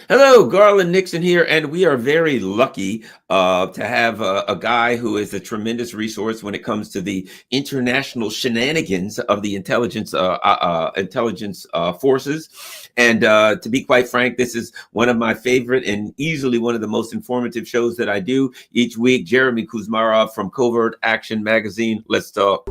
Hello, Garland Nixon here, and we are very lucky to have a guy who is a tremendous resource when it comes to the international shenanigans of the intelligence forces. And to be quite frank, this is one of my favorite and easily one of the most informative shows that I do each week. Jeremy Kuzmarov from Covert Action Magazine. Let's talk.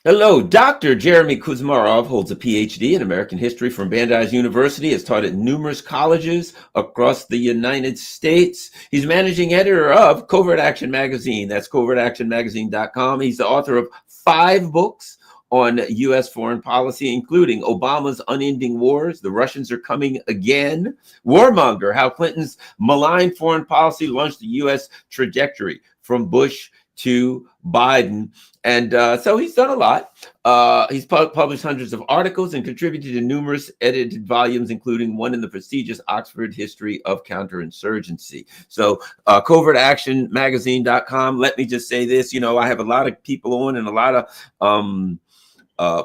Hello, Dr. Jeremy Kuzmarov holds a PhD in American history from Brandeis University, has taught at numerous colleges across the United States. He's managing editor of Covert Action Magazine. That's covertactionmagazine.com. He's the author of 5 books on U.S. foreign policy, including Obama's Unending Wars, The Russians Are Coming Again, Warmonger, How Clinton's Malign Foreign Policy Launched the U.S. Trajectory from Bush to Biden. And so he's done a lot. He's published hundreds of articles and contributed to numerous edited volumes, including one in the prestigious Oxford History of Counterinsurgency. So covertactionmagazine.com. Let me just say this, I have a lot of people on and a lot of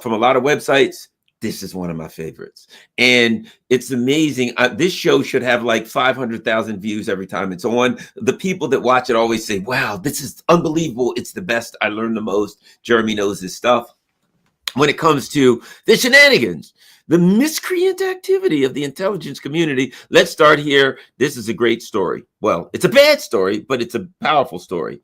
from a lot of websites. This is one of my favorites. And it's amazing. This show should have like 500,000 views every time it's on. The people that watch it always say, wow, this is unbelievable. It's the best. I learned the most. Jeremy knows his stuff. When it comes to the shenanigans, the miscreant activity of the intelligence community, let's start here. This is a great story. Well, it's a bad story, but it's a powerful story.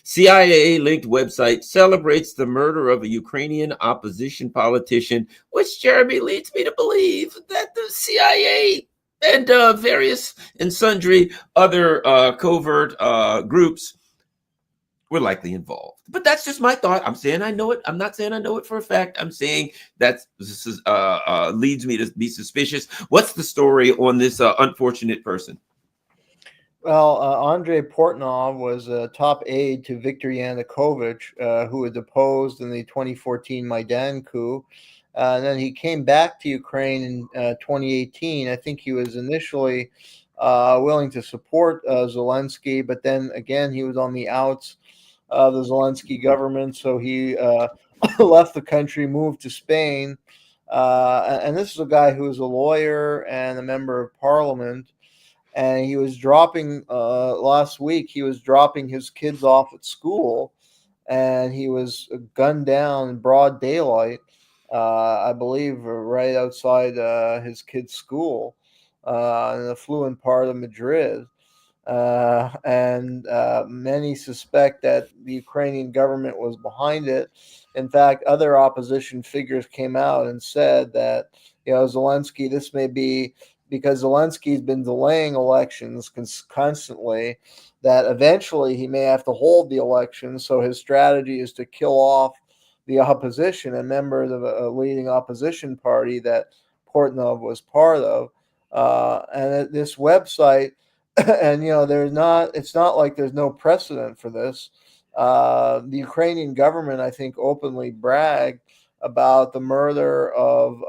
CIA-linked website celebrates the murder of a Ukrainian opposition politician, which Jeremy leads me to believe that the CIA and various and sundry other covert groups were likely involved. But that's just my thought. I'm saying I know it. I'm not saying I know it for a fact. I'm saying that this is, leads me to be suspicious. What's the story on this unfortunate person? Well, Andrei Portnov was a top aide to Viktor Yanukovych, who was deposed in the 2014 Maidan coup. And then he came back to Ukraine in 2018. I think he was initially willing to support Zelensky, but then again, he was on the outs of the Zelensky government. So he left the country, moved to Spain. And this is a guy who is a lawyer and a member of parliament. And he was dropping last week. He was dropping his kids off at school, and he was gunned down in broad daylight. I believe right outside his kid's school in the affluent part of Madrid. And many suspect that the Ukrainian government was behind it. In fact, other opposition figures came out and said that Zelensky, this may be because Zelensky's been delaying elections constantly, that eventually he may have to hold the election. So his strategy is to kill off the opposition, a member of a leading opposition party that Portnov was part of. And this website, and it's not like there's no precedent for this. The Ukrainian government, I think, openly bragged about the murder of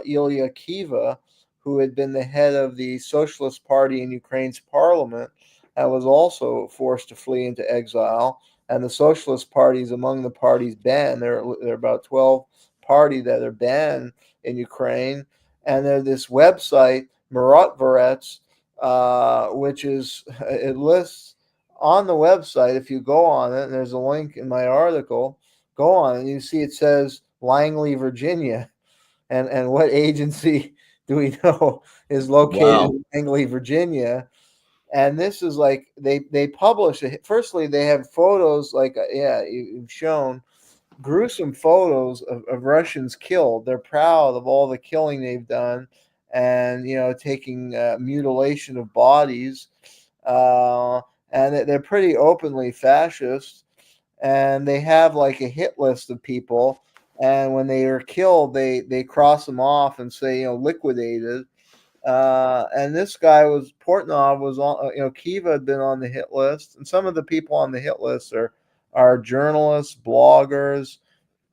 Ilya Kiva, who had been the head of the Socialist Party in Ukraine's parliament and was also forced to flee into exile. And the Socialist Party is among the parties banned. There are about 12 parties that are banned in Ukraine. And there's this website, Maratvarets, which it lists on the website. If you go on it, and there's a link in my article, go on and you see it says Langley, Virginia. And what agency do we know is located in Langley, Virginia? And this is like they publish it. Firstly, they have photos like you've shown gruesome photos of Russians killed. They're proud of all the killing they've done, and taking mutilation of bodies, and they're pretty openly fascist. And they have like a hit list of people. And when they are killed, they cross them off and say, liquidated. And this guy was Portnov was on. Kiva had been on the hit list, and some of the people on the hit list are journalists, bloggers.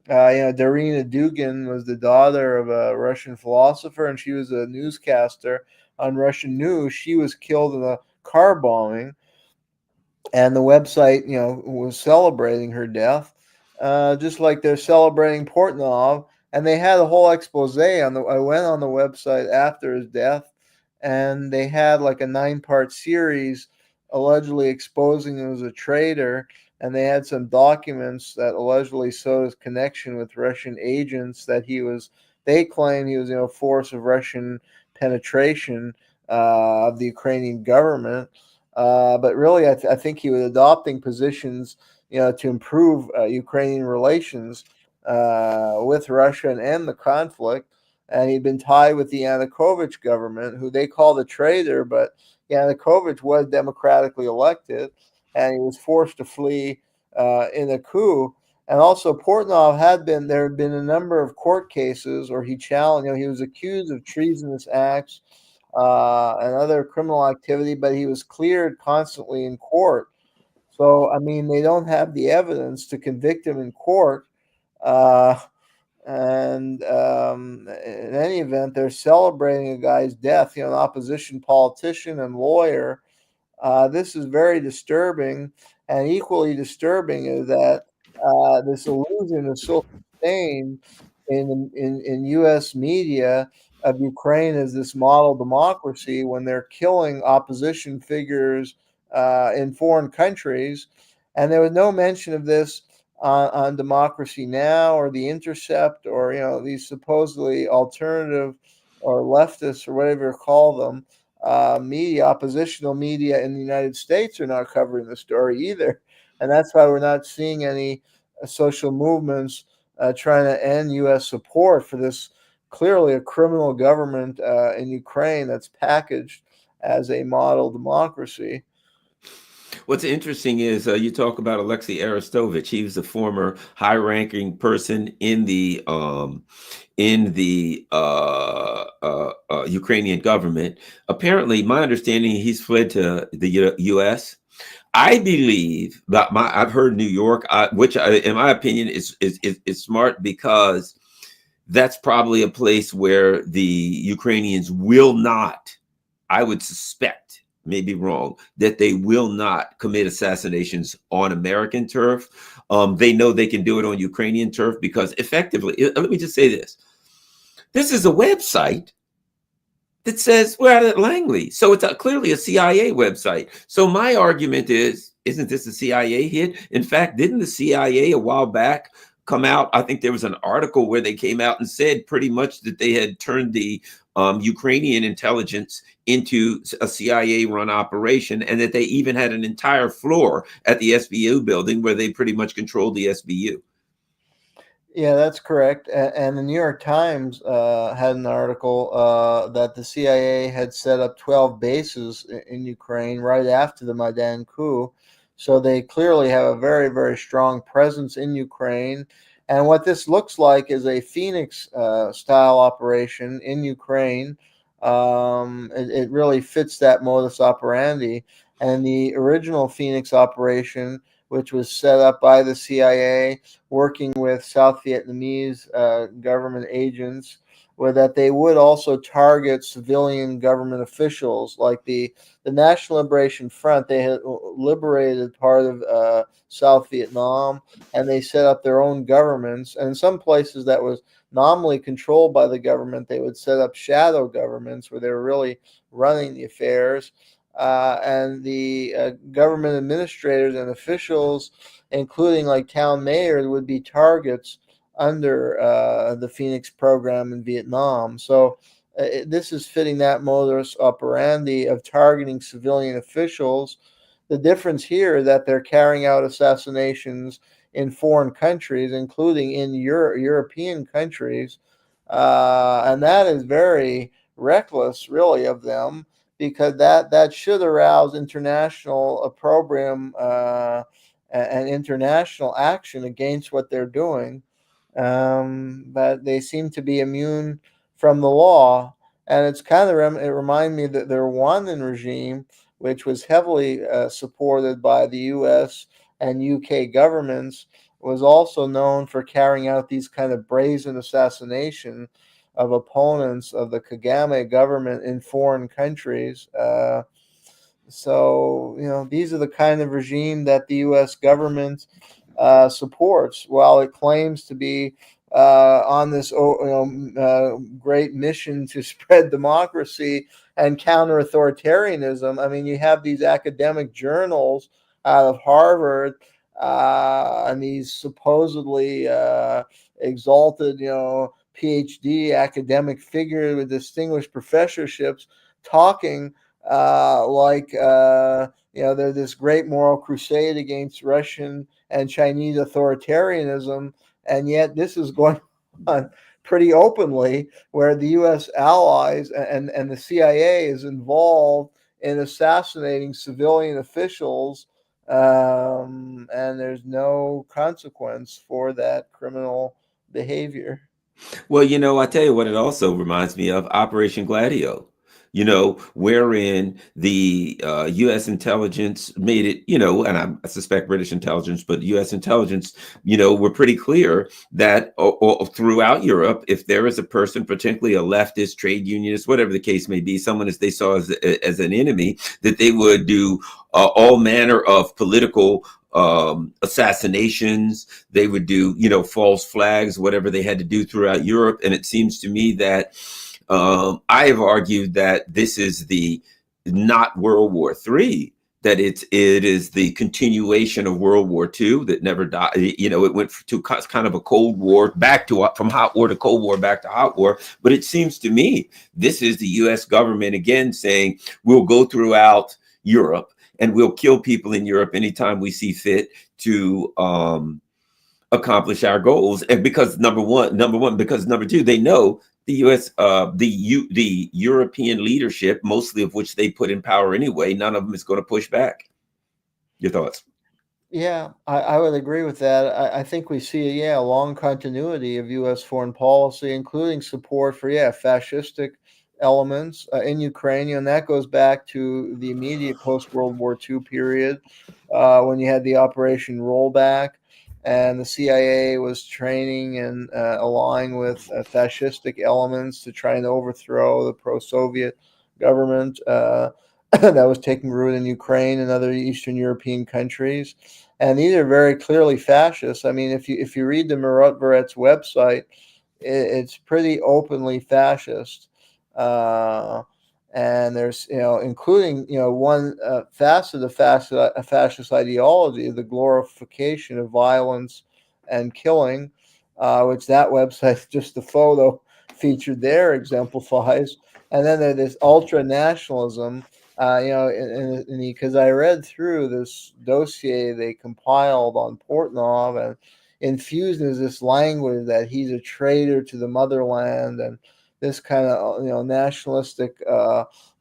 Darina Dugin was the daughter of a Russian philosopher, and she was a newscaster on Russian news. She was killed in a car bombing, and the website, was celebrating her death, just like they're celebrating Portnov. And they had a whole expose on the. I went on the website after his death, and they had like a 9-part series allegedly exposing him as a traitor. And they had some documents that allegedly showed his connection with Russian agents. That he was. They claim he was, force of Russian penetration of the Ukrainian government. But really, I think he was adopting positions, to improve Ukrainian relations with Russia and end the conflict. And he'd been tied with the Yanukovych government, who they called a traitor, but Yanukovych was democratically elected, and he was forced to flee in a coup. And also, Portnov there had been a number of court cases where he challenged, he was accused of treasonous acts and other criminal activity, but he was cleared constantly in court. So, I mean, they don't have the evidence to convict him in court. Uh, and in any event, they're celebrating a guy's death, an opposition politician and lawyer. This is very disturbing, and equally disturbing is that this illusion is still sustained in U.S. media of Ukraine as this model democracy when they're killing opposition figures in foreign countries. And there was no mention of this on Democracy Now! Or The Intercept, or these supposedly alternative or leftists or whatever you call them. Media, oppositional media in the United States are not covering the story either. And that's why we're not seeing any social movements trying to end U.S. support for this clearly a criminal government in Ukraine that's packaged as a model democracy. What's interesting is you talk about Alexei Arestovich. He was a former high-ranking person in the Ukrainian government. Apparently, my understanding, he's fled to the U.S. I believe that I've heard New York, which in my opinion is smart, because that's probably a place where the Ukrainians will not, I would suspect, may be wrong, that they will not commit assassinations on American turf. They know they can do it on Ukrainian turf because effectively, let me just say this. This is a website that says we're out at Langley. So it's clearly a CIA website. So my argument is, isn't this a CIA hit? In fact, didn't the CIA a while back come out? I think there was an article where they came out and said pretty much that they had turned the Ukrainian intelligence into a CIA-run operation, and that they even had an entire floor at the SBU building where they pretty much controlled the SBU. Yeah, that's correct. And the New York Times had an article that the CIA had set up 12 bases in Ukraine right after the Maidan coup. So they clearly have a very, very strong presence in Ukraine. And what this looks like is a Phoenix style operation in Ukraine. It really fits that modus operandi. And the original Phoenix operation, which was set up by the CIA, working with South Vietnamese government agents, were that they would also target civilian government officials, like the National Liberation Front. They had liberated part of South Vietnam, and they set up their own governments. And in some places that was nominally controlled by the government, they would set up shadow governments where they were really running the affairs. And the government administrators and officials, including like town mayors, would be targets under the Phoenix program in Vietnam. So this is fitting that modus operandi of targeting civilian officials. The difference here is that they're carrying out assassinations in foreign countries, including in European countries. And that is very reckless, really, of them, because that should arouse international opprobrium and international action against what they're doing. But they seem to be immune from the law. And it's kind of it reminded me that the Rwandan regime, which was heavily supported by the U.S. and UK governments, was also known for carrying out these kind of brazen assassination of opponents of the Kagame government in foreign countries. So, these are the kind of regime that the U.S. government supports, while it claims to be on this great mission to spread democracy and counter authoritarianism. I mean, you have these academic journals out of Harvard and these supposedly exalted, PhD academic figure with distinguished professorships talking they're this great moral crusade against Russian and Chinese authoritarianism, and yet this is going on pretty openly, where the U.S. allies and the CIA is involved in assassinating civilian officials, and there's no consequence for that criminal behavior. Well, I tell you what, it also reminds me of Operation Gladio, wherein the U.S. intelligence made it, and I suspect British intelligence, but U.S. intelligence, were pretty clear that throughout Europe, if there is a person, particularly a leftist, trade unionist, whatever the case may be, someone as they saw as an enemy, that they would do all manner of political assassinations. They would do, false flags, whatever they had to do throughout Europe. And it seems to me that I have argued that this is not World War III, that it is the continuation of World War II that never died. It went to kind of a Cold War from hot war to Cold War back to hot war. But it seems to me this is the U.S. government again saying we'll go throughout Europe and we'll kill people in Europe anytime we see fit to accomplish our goals. And because number one, because number two, they know the U.S., the European leadership, mostly of which they put in power anyway, none of them is going to push back. Your thoughts? Yeah, I would agree with that. I think we see, a long continuity of U.S. foreign policy, including support for, fascistic elements in Ukraine. And that goes back to the immediate post-World War II period when you had the Operation Rollback, and the CIA was training and allying with fascistic elements to try and overthrow the pro-Soviet government that was taking root in Ukraine and other Eastern European countries. And these are very clearly fascist. I mean, if you read the Marat-Varet's website, it's pretty openly fascist. And there's, including, one facet of fascist ideology, the glorification of violence and killing, which that website, just the photo featured there, exemplifies. And then there's this ultra nationalism, because I read through this dossier they compiled on Portnov, and infused is this language that he's a traitor to the motherland, and this kind of nationalistic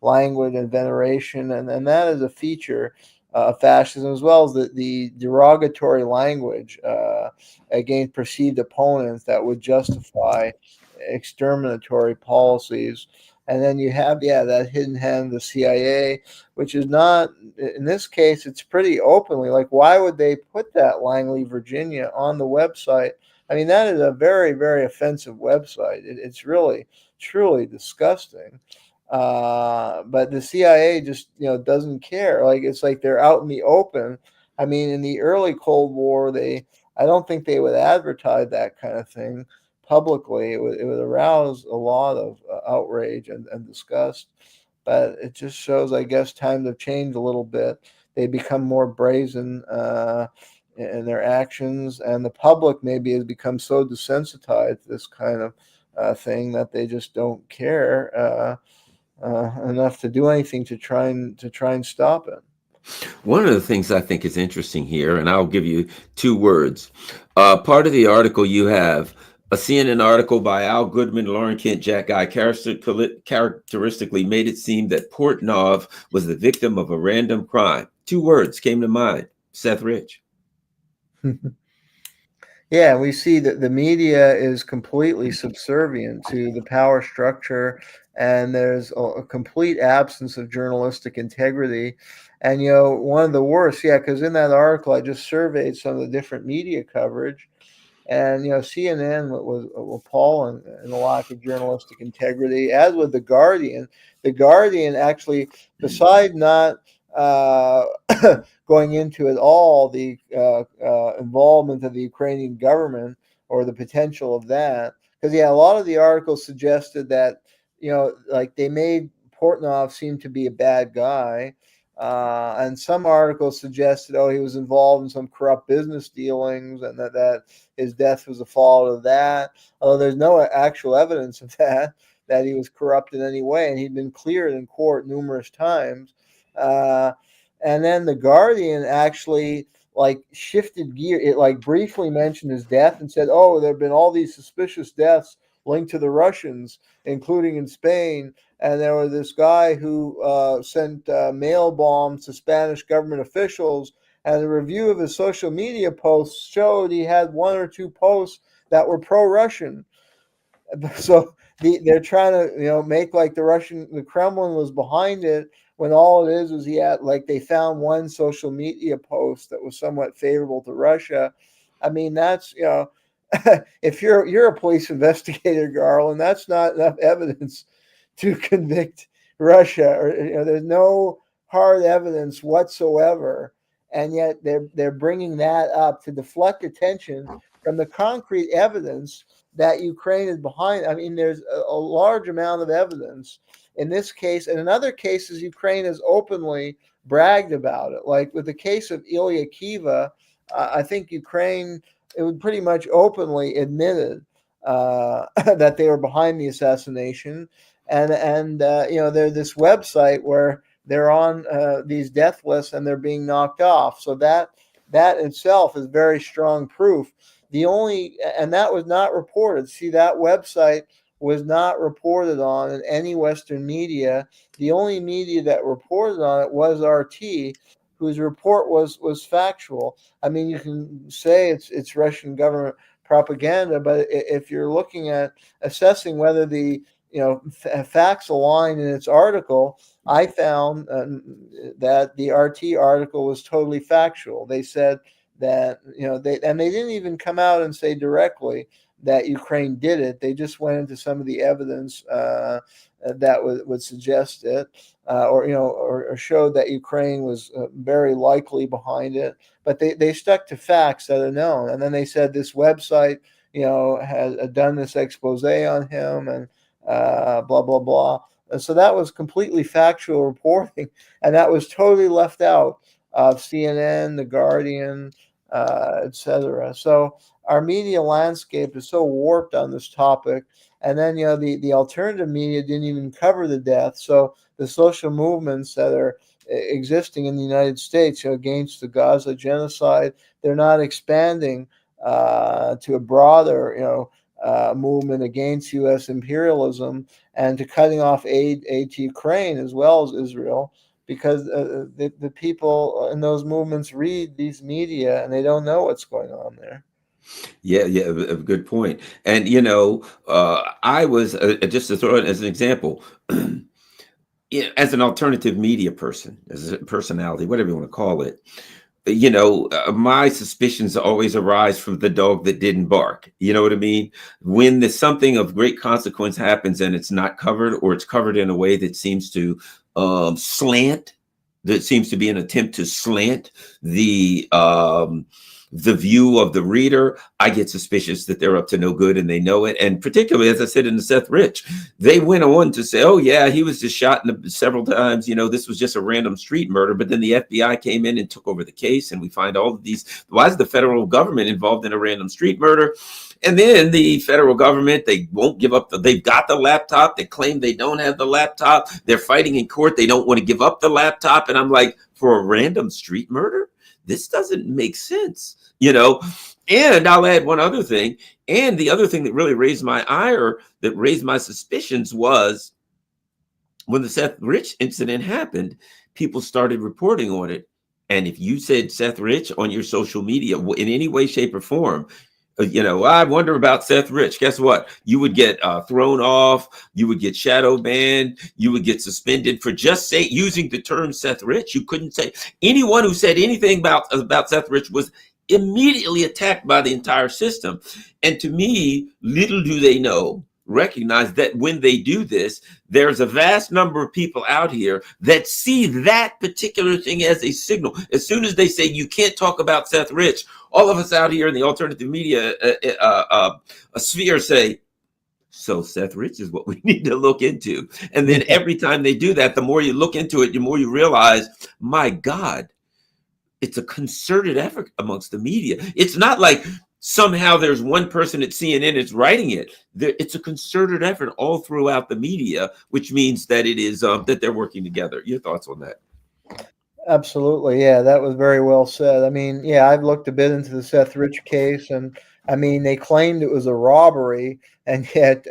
language and veneration, and that is a feature of fascism, as well as the derogatory language against perceived opponents that would justify exterminatory policies. And then you have, that hidden hand of the CIA, which is not, in this case, it's pretty openly. Like, why would they put that Langley, Virginia on the website? I mean, that is a very, very offensive website. It's really, truly disgusting. But the CIA just, doesn't care. Like, it's like they're out in the open. I mean, in the early Cold War, I don't think they would advertise that kind of thing publicly. It would arouse a lot of outrage and disgust. But it just shows, I guess, times have changed a little bit. They become more brazen in their actions, and the public maybe has become so desensitized to this kind of thing that they just don't care enough to do anything to try and stop it. One of the things I think is interesting here, and I'll give you two words. Part of the article you have a CNN article by Al Goodman, Lauren Kent, Jack Guy characteristically made it seem that Portnov was the victim of a random crime. Two words came to mind: Seth Rich. Yeah, we see that the media is completely subservient to the power structure and there's a complete absence of journalistic integrity. And one of the worst, yeah, because in that article I just surveyed some of the different media coverage, and CNN was appalling in the lack of journalistic integrity, as with the Guardian. The Guardian actually, beside not uh, going into at all the involvement of the Ukrainian government or the potential of that, because a lot of the articles suggested that like they made Portnoy seem to be a bad guy. And some articles suggested, he was involved in some corrupt business dealings, and that his death was a fault of that. Although there's no actual evidence of that he was corrupt in any way, and he'd been cleared in court numerous times. And then the Guardian actually like shifted gear. It like briefly mentioned his death and said, "Oh, there have been all these suspicious deaths linked to the Russians, including in Spain." And there was this guy who sent mail bombs to Spanish government officials. And the review of his social media posts showed he had one or two posts that were pro-Russian. So they're trying to make like the Kremlin was behind it, when all it is he had, like, they found one social media post that was somewhat favorable to Russia. I mean, that's if you're a police investigator, Garland, that's not enough evidence to convict Russia, or there's no hard evidence whatsoever, and yet they're bringing that up to deflect attention from the concrete evidence that Ukraine is behind. I mean, there's a large amount of evidence in this case, and in other cases, Ukraine has openly bragged about it. Like with the case of Ilya Kiva, I think Ukraine, it would pretty much openly admitted that they were behind the assassination. And there's this website where they're on these death lists and they're being knocked off. So that itself is very strong proof. And that was not reported. See, that website was not reported on in any Western media. The only media that reported on it was RT, whose report was factual. I mean, you can say it's Russian government propaganda, but if you're looking at assessing whether the facts align in its article, I found that the RT article was totally factual. They said that they didn't even come out and say directly that Ukraine did it. They just went into some of the evidence that would suggest it, or showed that Ukraine was very likely behind it. But they stuck to facts that are known, and then they said this website has done this expose on him, and blah blah blah. And so that was completely factual reporting, and that was totally left out of CNN, The Guardian, etc. So our media landscape is so warped on this topic. And then the alternative media didn't even cover the death. So the social movements that are existing in the United States against the Gaza genocide, they're not expanding to a broader movement against U.S. imperialism and to cutting off aid to Ukraine as well as Israel, because the people in those movements read these media and they don't know what's going on there. Yeah, a good point. And I was just to throw it as an example, as an alternative media person, as a personality, whatever you want to call it. My suspicions always arise from the dog that didn't bark. You know what I mean? When there's something of great consequence happens and it's not covered, or it's covered in a way that seems to slant, that seems to be an attempt to slant the view of the reader, I get suspicious that they're up to no good and they know it. And particularly, as I said in the Seth Rich, they went on to say, oh yeah, he was just shot several times. This was just a random street murder. But then the FBI came in and took over the case, and we find all of these. Why is the federal government involved in a random street murder? And then the federal government, they won't give up. They've got the laptop. They claim they don't have the laptop. They're fighting in court. They don't want to give up the laptop. And I'm like, for a random street murder? This doesn't make sense, And I'll add one other thing. And the other thing that really raised my ire, that raised my suspicions, was when the Seth Rich incident happened, people started reporting on it. And if you said Seth Rich on your social media in any way, shape, or form, I wonder about Seth Rich. Guess what? You would get thrown off. You would get shadow banned. You would get suspended for just using the term Seth Rich. You couldn't say anyone who said anything about Seth Rich was immediately attacked by the entire system. And to me, little do they recognize that when they do this, there's a vast number of people out here that see that particular thing as a signal. As soon as they say you can't talk about Seth Rich, all of us out here in the alternative media sphere say, so Seth Rich is what we need to look into. And then every time they do that, the more you look into it, the more you realize, my God, it's a concerted effort amongst the media. It's not like somehow there's one person at CNN that's writing it. It's a concerted effort all throughout the media, which means that it is that they're working together. Your thoughts on that? Absolutely. Yeah, that was very well said. I mean, yeah, I've looked a bit into the Seth Rich case, and I mean, they claimed it was a robbery, and yet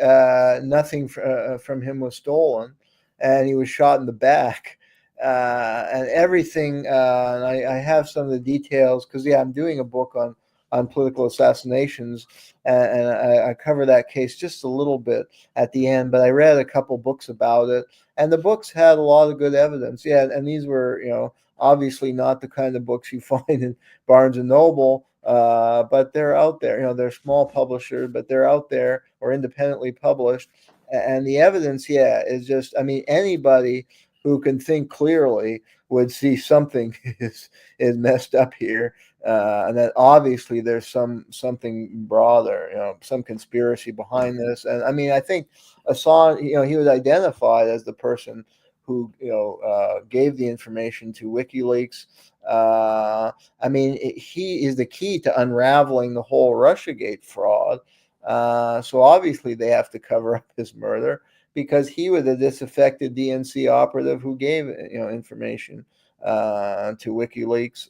nothing from him was stolen, and he was shot in the back. And everything, and I have some of the details because, yeah, I'm doing a book on political assassinations, and I cover that case just a little bit at the end, but I read a couple books about it, and the books had a lot of good evidence. Yeah, and these were, obviously not the kind of books you find in Barnes and Noble, but they're out there. They're small publishers, but they're out there or independently published. And the evidence, yeah, is just, I mean, anybody who can think clearly would see something is messed up here. And that obviously there's something broader, some conspiracy behind this. And I mean, I think Assange, he was identified as the person who gave the information to WikiLeaks. I mean, he is the key to unraveling the whole RussiaGate fraud. So obviously they have to cover up his murder because he was a disaffected DNC operative who gave information to WikiLeaks,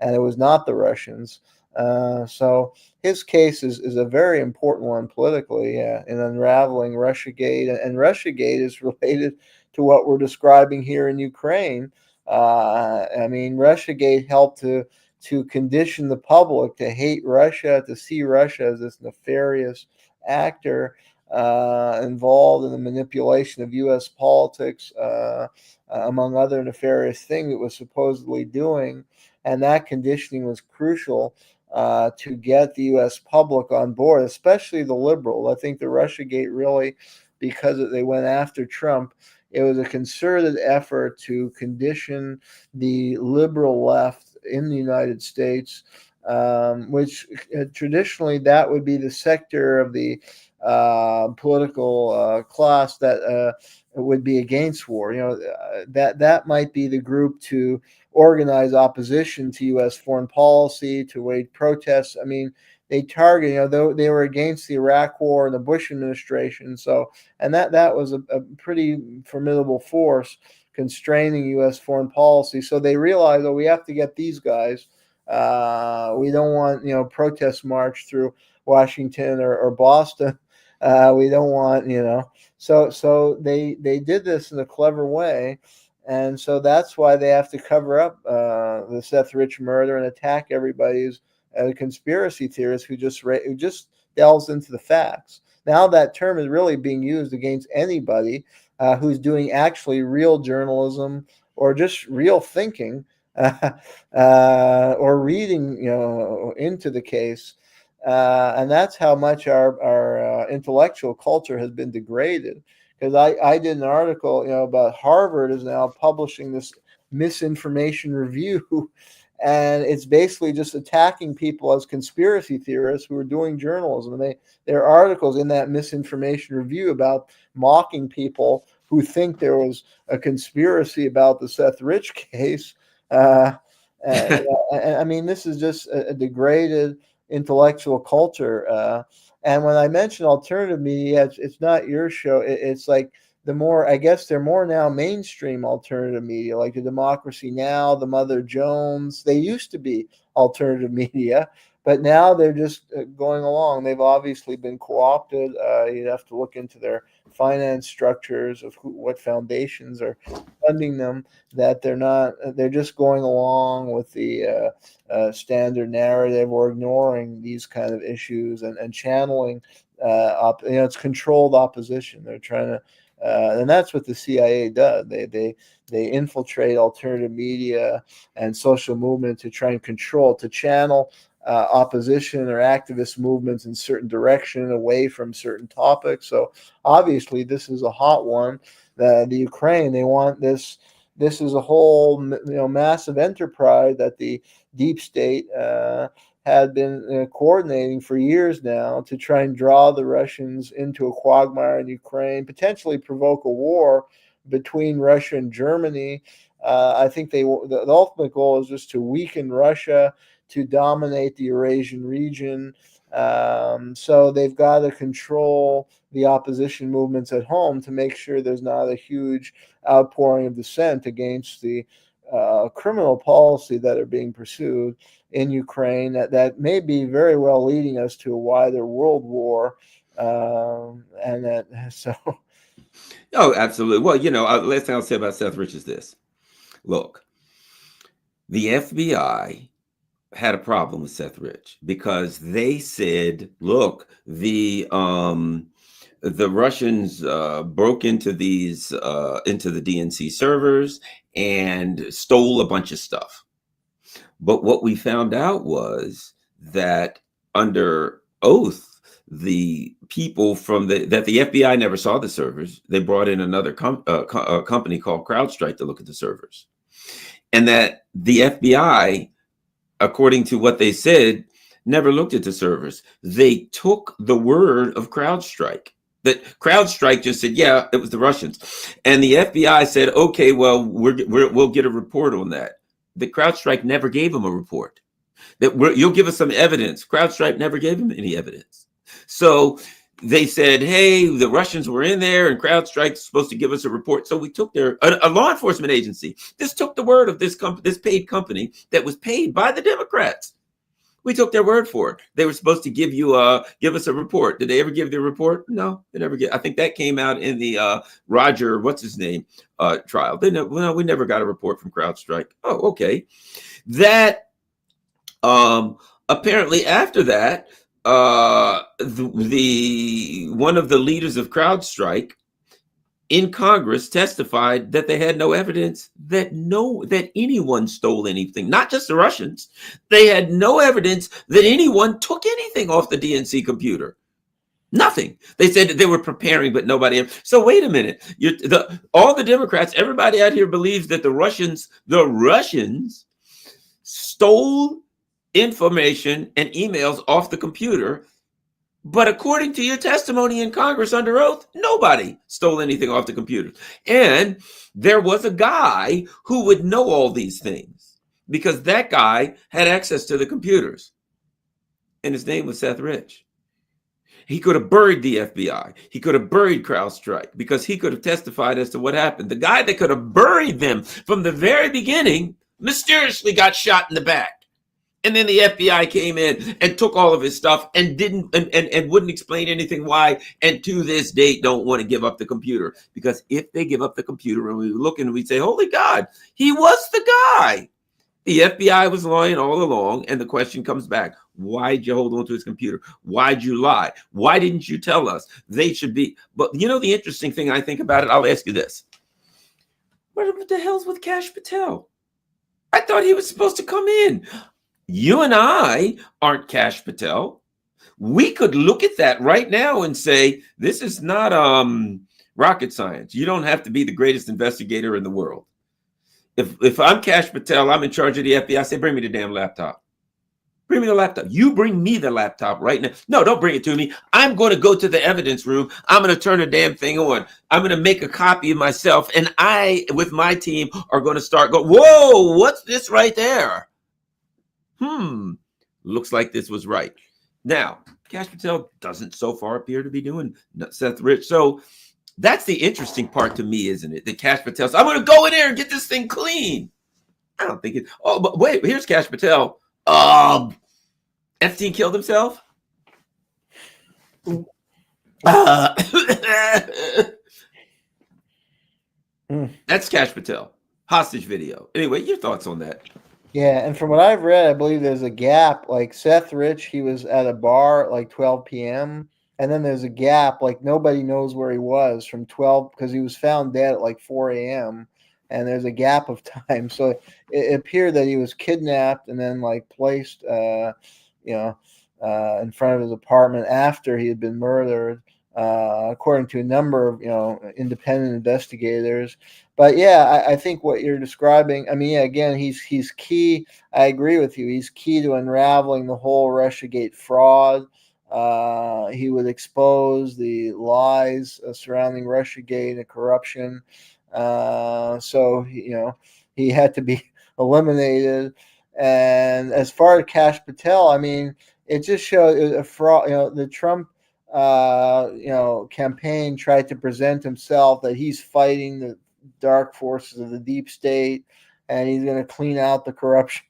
and it was not the Russians. So his case is a very important one politically, in unraveling RussiaGate, and RussiaGate is related to what we're describing here in Ukraine. I mean, RussiaGate helped to condition the public to hate Russia, to see Russia as this nefarious actor involved in the manipulation of U.S. politics, among other nefarious things it was supposedly doing. And that conditioning was crucial to get the U.S. public on board, especially the liberal. I think the RussiaGate really, because they went after Trump, it was a concerted effort to condition the liberal left in the United States, which traditionally that would be the sector of the political class that would be against war. That might be the group to organize opposition to U.S. foreign policy, to wage protests. I mean, they target, they were against the Iraq War and the Bush administration. So, and that was a pretty formidable force constraining U.S. foreign policy. So they realized, we have to get these guys. We don't want, protest march through Washington or Boston. We don't want, so they did this in a clever way. And so that's why they have to cover up the Seth Rich murder and attack everybody who's a conspiracy theorist who just delves into the facts. Now that term is really being used against anybody who's doing actually real journalism or just real thinking or reading, into the case. And that's how much our intellectual culture has been degraded. Because I did an article, about Harvard is now publishing this misinformation review, and it's basically just attacking people as conspiracy theorists who are doing journalism. And there are articles in that misinformation review about mocking people who think there was a conspiracy about the Seth Rich case. I mean, this is just a degraded intellectual culture. And when I mention alternative media, it's not your show. It's like I guess they're more now mainstream alternative media, like the Democracy Now!, the Mother Jones. They used to be alternative media, But now they're just going along. They've obviously been co-opted. You'd have to look into their finance structures of what foundations are funding them. That they're just going along with the standard narrative, or ignoring these kind of issues and channeling. It's controlled opposition. They're trying to. And that's what the CIA does. They infiltrate alternative media and social movement to try and to channel opposition or activist movements in certain direction, away from certain topics. So obviously, this is a hot one. The Ukraine, they want this. This is a whole massive enterprise that the deep state had been coordinating for years now to try and draw the Russians into a quagmire in Ukraine, potentially provoke a war between Russia and Germany. I think the ultimate goal is just to weaken Russia, to dominate the Eurasian region. So they've got to control the opposition movements at home to make sure there's not a huge outpouring of dissent against the criminal policy that are being pursued in Ukraine that may be very well leading us to a wider world war. Oh, absolutely. Well, last thing I'll say about Seth Rich is this. Look, the FBI had a problem with Seth Rich because they said, look, the Russians broke into the DNC servers and stole a bunch of stuff. But what we found out was that under oath, the people that the FBI never saw the servers. They brought in another company called CrowdStrike to look at the servers, and that the FBI, according to what they said, never looked at the servers. They took the word of CrowdStrike. That CrowdStrike just said, yeah, it was the Russians. And the FBI said, okay, well, we'll get a report on that. The CrowdStrike never gave them a report. You'll give us some evidence. CrowdStrike never gave them any evidence. So they said, hey, the Russians were in there and CrowdStrike's supposed to give us a report. So we took a law enforcement agency. This took the word of this paid company that was paid by the Democrats. We took their word for it. They were supposed to give us a report. Did they ever give the report? No, they never get. I think that came out in the Roger, what's his name, trial. We never got a report from CrowdStrike. Oh, okay. That apparently after that, one of the leaders of CrowdStrike in Congress testified that they had no evidence that anyone stole anything, not just the Russians. They had no evidence that anyone took anything off the DNC computer. Nothing. They said that they were preparing, but nobody. So wait a minute. All the Democrats, everybody out here believes that the Russians stole information and emails off the computer. But according to your testimony in Congress under oath, nobody stole anything off the computer. And there was a guy who would know all these things because that guy had access to the computers. And his name was Seth Rich. He could have buried the FBI. He could have buried CrowdStrike because he could have testified as to what happened. The guy that could have buried them from the very beginning mysteriously got shot in the back. And then the FBI came in and took all of his stuff and wouldn't explain anything why. And to this date, don't want to give up the computer, because if they give up the computer and we look and we say, holy God, he was the guy. The FBI was lying all along. And the question comes back. Why'd you hold on to his computer? Why'd you lie? Why didn't you tell us? They should be. But the interesting thing I think about it, I'll ask you this. What the hell's with Kash Patel? I thought he was supposed to come in. You and I aren't Kash Patel. We could look at that right now and say, this is not rocket science. You don't have to be the greatest investigator in the world. If I'm Kash Patel, I'm in charge of the FBI, I say, bring me the damn laptop. Bring me the laptop. You bring me the laptop right now. No, don't bring it to me. I'm going to go to the evidence room. I'm going to turn the damn thing on. I'm going to make a copy of myself. And I, with my team, are going to start going, whoa, what's this right there? Looks like this was right. Now, Kash Patel doesn't so far appear to be doing Seth Rich. So that's the interesting part to me, isn't it? That Kash Patel says, I'm going to go in there and get this thing clean. I don't think it. Oh, but wait, here's Kash Patel. Epstein killed himself? That's Cash Patel. Hostage video. Anyway, your thoughts on that? Yeah, and from what I've read, I believe there's a gap. Like Seth Rich, he was at a bar at like 12 p.m. And then there's a gap, like nobody knows where he was from 12 because he was found dead at like 4 a.m. And there's a gap of time. So it appeared that he was kidnapped and then like placed, in front of his apartment after he had been murdered, according to a number of independent investigators. But yeah, I think what you're describing, I mean, yeah, again, he's key. I agree with you. He's key to unraveling the whole Russiagate fraud. He would expose the lies surrounding Russiagate and corruption. So he had to be eliminated. And as far as Cash Patel, I mean, it just showed a fraud. The Trump campaign tried to present himself that he's fighting the dark forces of the deep state and he's going to clean out the corruption.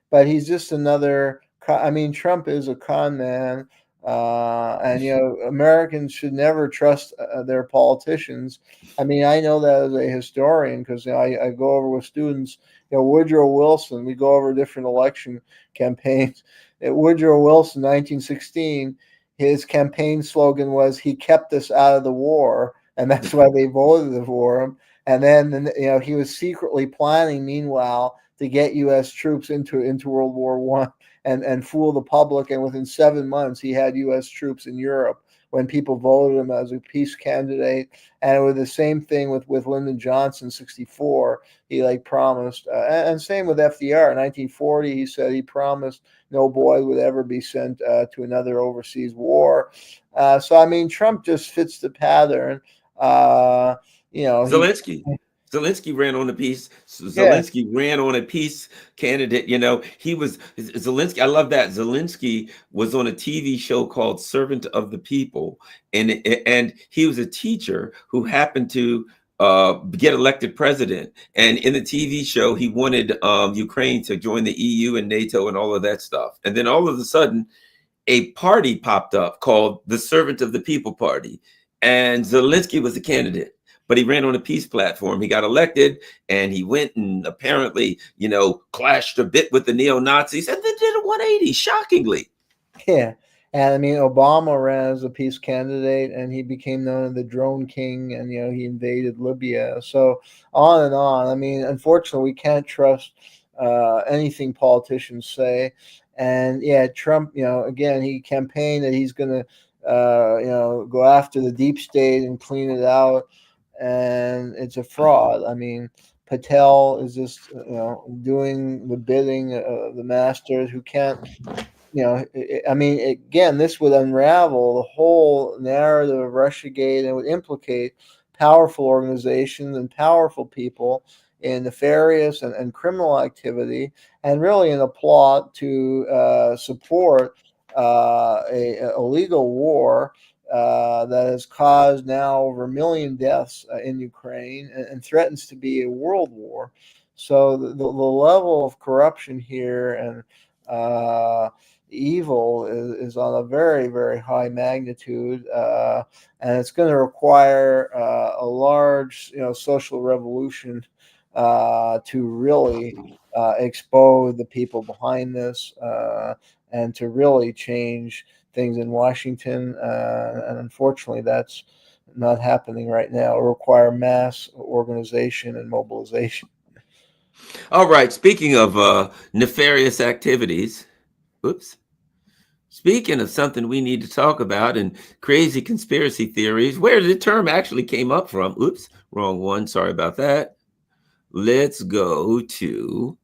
But he's just another. I mean, Trump is a con man, and Americans should never trust their politicians. I mean, I know that as a historian because I go over with students. Woodrow Wilson. We go over different election campaigns. Woodrow Wilson, 1916. His campaign slogan was "He kept us out of the war," and that's why they voted for him. And then he was secretly planning, meanwhile, to get U.S. troops into World War I and fool the public. And within 7 months, he had U.S. troops in Europe when people voted him as a peace candidate. And it was the same thing with Lyndon Johnson, 1964. He promised, and same with FDR. In 1940, he said he promised no boy would ever be sent to another overseas war. So I mean, Trump just fits the pattern. Zelensky ran on a peace. Zelensky ran on a peace candidate. He was Zelensky. I love that. Zelensky was on a TV show called Servant of the People, and he was a teacher who happened to get elected president. And in the TV show, he wanted Ukraine to join the EU and NATO and all of that stuff. And then all of a sudden, a party popped up called the Servant of the People Party, and Zelensky was the candidate. But he ran on a peace platform. He got elected, and he went and apparently, clashed a bit with the neo-Nazis, and then did a 180, shockingly. Yeah. And I mean, Obama ran as a peace candidate, and he became known as the Drone King, and he invaded Libya. So on and on. I mean, unfortunately, we can't trust anything politicians say. And yeah, Trump, again, he campaigned that he's going to, go after the deep state and clean it out. And it's a fraud. I mean, Patel is just doing the bidding of the masters who can't. I mean, again, this would unravel the whole narrative of Russiagate and would implicate powerful organizations and powerful people in nefarious and criminal activity, and really in a plot to support a illegal war that has caused now over 1 million deaths in Ukraine and threatens to be a world war. So the level of corruption here and evil is on a very, very high magnitude, and it's going to require a large social revolution to really expose the people behind this and to really change things in Washington, and unfortunately, that's not happening right now. It will require mass organization and mobilization. All right. Speaking of nefarious activities, speaking of something we need to talk about and crazy conspiracy theories, where the term actually came up from. Oops, wrong one. Sorry about that. Let's go to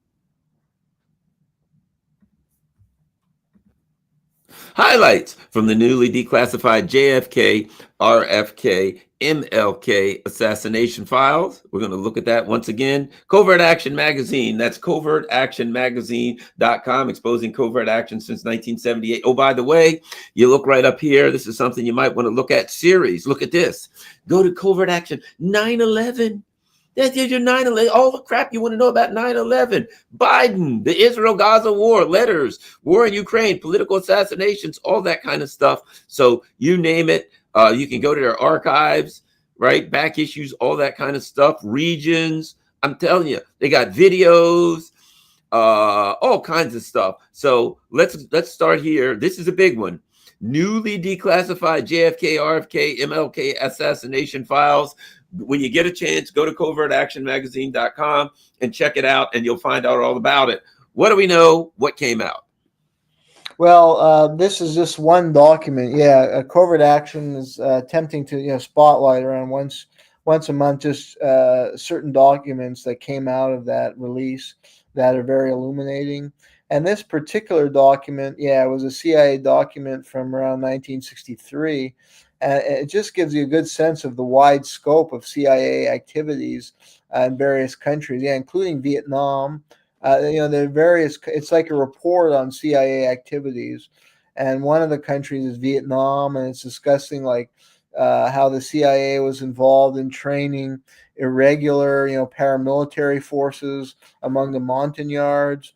highlights from the newly declassified JFK, RFK, MLK assassination files. We're going to look at that once again. Covert Action Magazine. That's covertactionmagazine.com, exposing covert action since 1978. Oh, by the way, you look right up here. This is something you might want to look at. Series. Look at this. Go to Covert Action 9/11. That's your 9/11, all the crap you want to know about 9/11. Biden, the Israel-Gaza war, letters, war in Ukraine, political assassinations, all that kind of stuff. So you name it, you can go to their archives, right? Back issues, all that kind of stuff, regions. I'm telling you, they got videos, all kinds of stuff. So let's start here. This is a big one. Newly declassified JFK, RFK, MLK assassination files. When you get a chance, go to covertactionmagazine.com and check it out, and you'll find out all about it. What do we know? What came out? Well, this is just one document. Yeah, Covert Action is attempting to spotlight around once a month just certain documents that came out of that release that are very illuminating. And this particular document, yeah, it was a CIA document from around 1963. And it just gives you a good sense of the wide scope of CIA activities in various countries, yeah, including Vietnam. There are various. It's like a report on CIA activities, and one of the countries is Vietnam, and it's discussing like how the CIA was involved in training irregular, paramilitary forces among the Montagnards,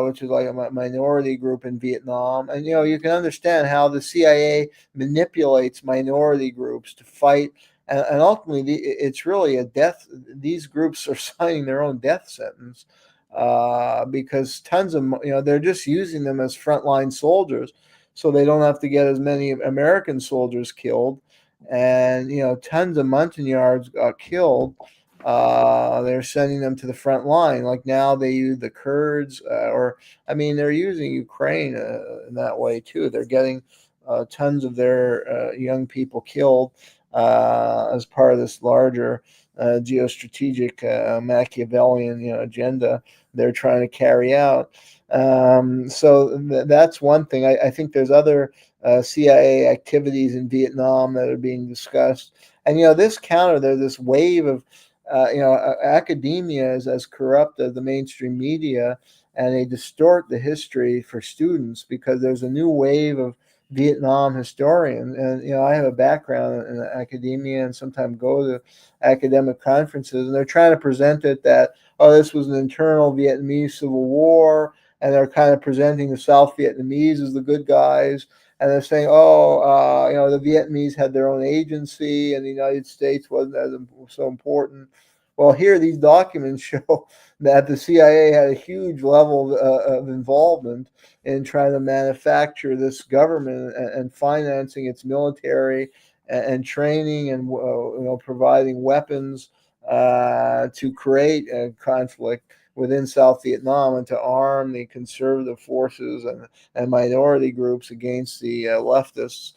which is like a minority group in Vietnam. And you can understand how the CIA manipulates minority groups to fight, and ultimately it's really a death. These groups are signing their own death sentence because tons of they're just using them as frontline soldiers, so they don't have to get as many American soldiers killed. And tons of Montagnards got killed. They're sending them to the front line. Like now, they use the Kurds, or I mean, they're using Ukraine in that way too. They're getting tons of their young people killed as part of this larger geostrategic Machiavellian agenda they're trying to carry out. So that's one thing. I think there's other CIA activities in Vietnam that are being discussed. And there's this wave of academia is as corrupt as the mainstream media, and they distort the history for students because there's a new wave of Vietnam historian. And I have a background in academia and sometimes go to academic conferences, and they're trying to present it that, oh, this was an internal Vietnamese civil war, and they're kind of presenting the South Vietnamese as the good guys, and they're saying, oh, the Vietnamese had their own agency and the United States wasn't as so important. Well, here these documents show that the CIA had a huge level of involvement in trying to manufacture this government and financing its military and training and providing weapons to create a conflict within South Vietnam and to arm the conservative forces and minority groups against the leftists.